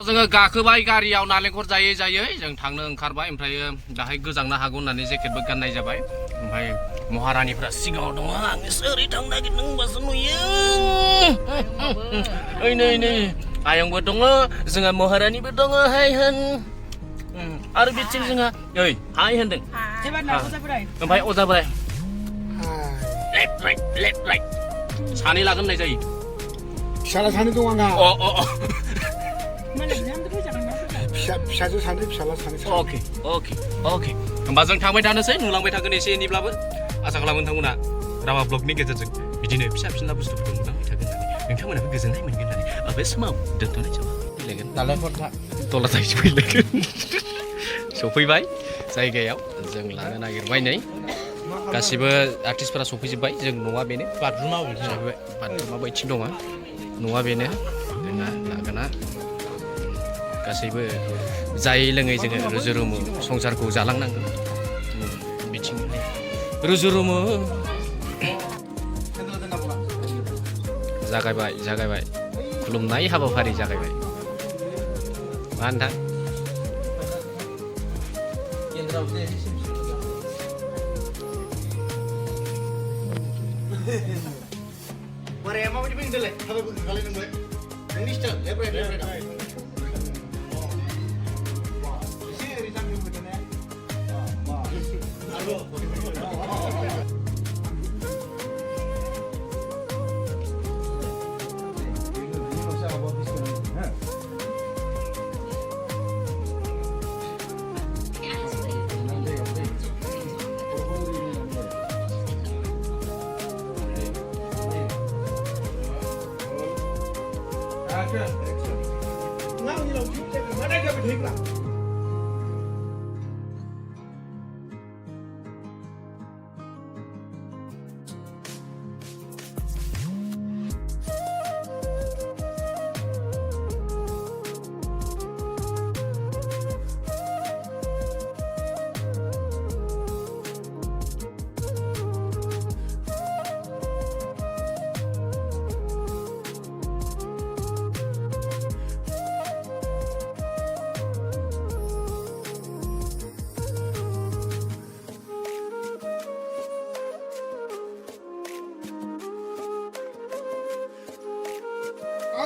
जोङो गाखोबाय गारियाव नालेंखर जायै जायै जों थांनो ओंखारबाय ओमफ्राय दाहाय गोजांनो हागौ होननानै जेकेटबो गाननाय जाबाय ओमफ्राय महारानिफ्रा सिगाङाव दङ आंसो ओरै थांनो नागिरदों होनबासो नुयो ओइ नै आयंबो दङ जोंहा महारानिबो दङ हाय होन आरो बिथिं जोंहा ओइ हाय होनदों ओमफ्राय अजा बोराय लेफ्ट राइट सानै लागोन होननाय जायो फिसाला सानै दं आंहा फिसाजो सानै फिसाला सानै अके होमबा जों थांबाय थानोसै नुलांबाय थागोन एसे एनैब्लाबो आसा खालामो नोंथांमोना रावा ब्लगनि गेजेरजों बिदिनो फिसा फिनला बुस्थुफोरखौ नुलांबाय थागोन होननानै नोंथांमोनाबो गोजोननाय मोनगोन होननानै बे समाव दोनथ'नाय जाबाय फैलायगोन नालेंखरफ्रा दला जायसो फैलायगोन सफैबाय जायगायाव जों लानो नागिरबाय नै गासिबो आर्टिस्टफोरा सफैजोब्बाय जों न'आ बेनो बाथरुमा बैथिं दङ न'आ बेनो जोंना लागोना गासैबो जायै लोङै जोङो रुजु रुमु संसारखौ जालांनांगौ बिथिंहाय रुजु रुमु जागायबाय खुलुमनाय हाबाफारि जागायबाय मा नोंथां बोराया माबायदि फैदोंलै थाबायबो खालाय नोंलाय नोंनि स्टाइल लेफ्ट राइट एसे ओरै जांजों फैदों ने Nào như là một chút mà đây cho mình thích là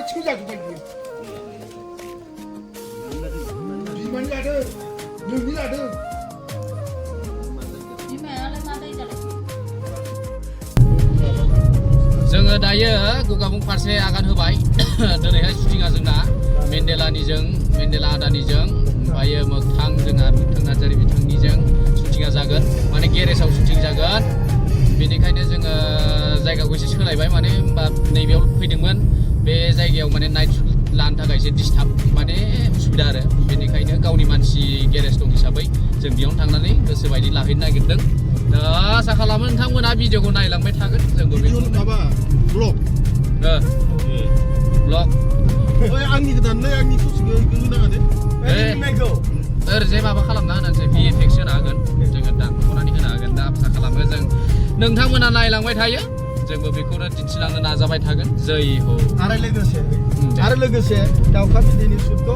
치우자 두 번. 비만이 나든 능이 나든. जोङो दायो गगामुं फारसे आगान होबाय दिनैहाय शुटिंआ जोंना मेन्डेला आदानिजों ओमफ्रायो मोगथां जोंहा मोगथां नार्जारि बिथांनिजों शुटिंआ जागोन माने गेरेजाव शुटिं जागोन बेनिखायनो जोङो जायगाखौ एसे सोलायबाय माने होनबा नैबेयाव फैदोंमोन बे जायगायाव माने नाइट शुट लानो थाखाय एसे डिस्टार्ब माने उसुबिदा आरो बेनिखायनो गावनि मानसि गेरेज दं हिसाबै जों बेयावनो थांनानै गोसोबायदि लाहैनो नागिरदों दा आसा खालामो नोंथांमोना भिडिअखौ नायलांबाय थागोन जोंबो बेखौ माबा ब्लग ओइ आंनि गोदानलै आंनि ससेखौ होनाङा दे ओरैजाय माबा खालामना होनानैसै VFX होना होगोन जोङो दानख'नानै होनो हागोन दा आसा खालामो जों नोंथांमोना नायलांबाय थायो जोंबो बेखौनो दिन्थिलांनो नाजाबाय थागोन जै हो आरो लोगोसे दाउखा बिदैनि शुटखौ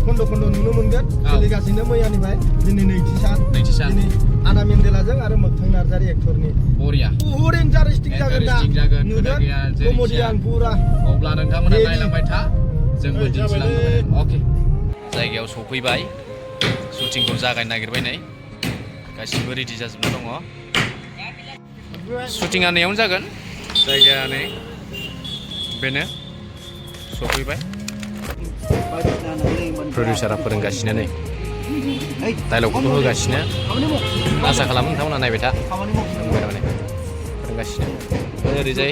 खन्द' नुनो मोनगोन सोलिगासिनो मैयानिफ्राय दिनै नैथि सान दिनै आदा मेन्डेलाजों आरो मोगथां नार्जारि एक्टरनि बरिया इन्टारेस्टिं जागोन नुगोन कमेडियान पुरा अब्ला नोंथांमोना नायलांबाय था जोंबो दिन्थिलांनो अके जायगायाव सफैबाय शुटिंखौ जागायनो नागिरबाय नै गासिबो रेडि जाजोबना दङ शुटिंआ नैयावनो जागोन जायगाया नै बेनो सफैबाय प्रडिउसारा फोरोंगासिनो नै डायलगखौबो होगासिनो आसा खालामो नोंथांमोना नायबाय था फोरोंगासिनो ओरैजाय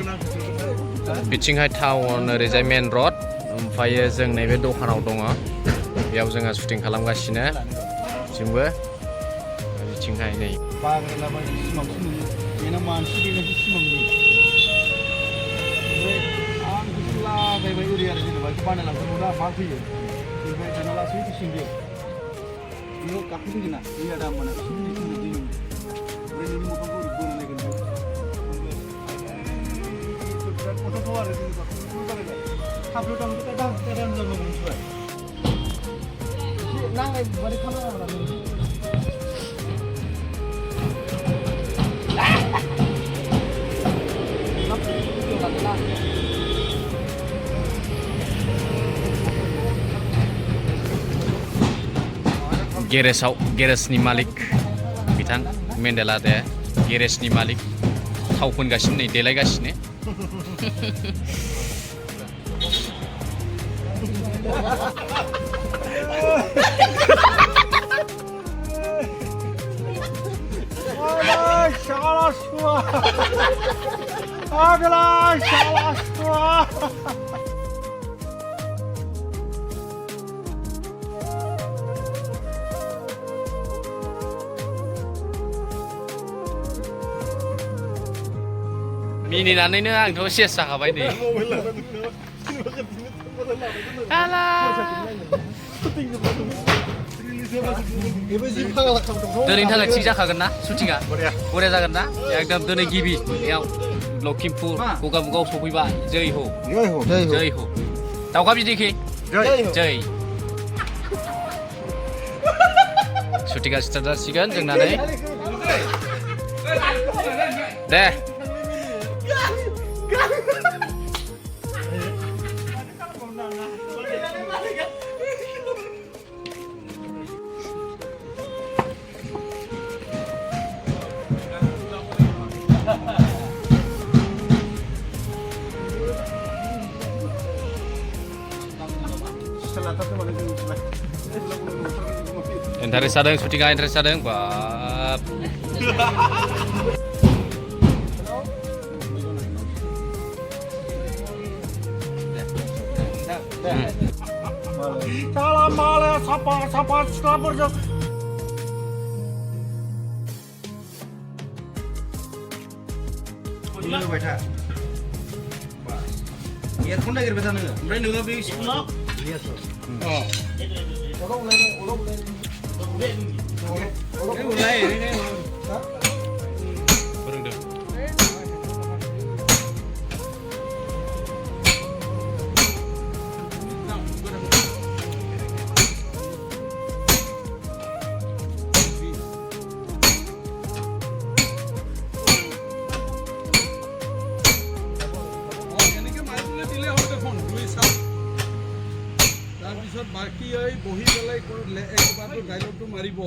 बिथिंहाय टाउन ओरैजाय मेन रड ओमफ्रायो जों नैबे दखानाव दङ बेयाव जोंहा शुटिं खालामगासिनो जोंबो बिथिंहाय नै बेना मानसि बेबायदि सिमां नुयो ओमफ्राय आं गोसो लागायबाय ओरै आरो जेनेबा बानायलांगोन मा फैयो ओमफ्राय दाना लासै फैसिगोन बेयाव गाखोफैगोन ना दै आदा माने सिंनि दै ओमफ्राय नोंनि मोखांखौ ओरै बोनो नायगोन फट'खौ आरो जेनेबा थाब्लो दाम जाबाय नांनाय बादि खालामनांगौ आरो गेरेजनि मालिक बिथां मेन्डेला दे गेरेजनि मालिक थाव फोनगासिनो नै देलायगासिनो मिनिनानैनो आंथ' सेस जाखाबाय नै दिनैनि थाखाय थिग जाखागोन ना शुटिंआ बरिया जागोन ना एकदम दिनै गिबि लखिमपुर गगामुगाव सफैबाय जै हो जै हो दाउखा बिदैखि जै शुटिंआ स्टार्ट जासिगोन जोंना नै दे Interest ada yang syutingnya interest ada yang bab. Salam male sapa skrapper jo. Dulu बैठा. Bas. Earphone lagi बैठा नोङो. ओमफ्राय नोङो बे सिफुङाव iya tuh. Oh. Mulai ini. বাকি এই বহি পেলাই একবাৰ ডাইলগটো মাৰিব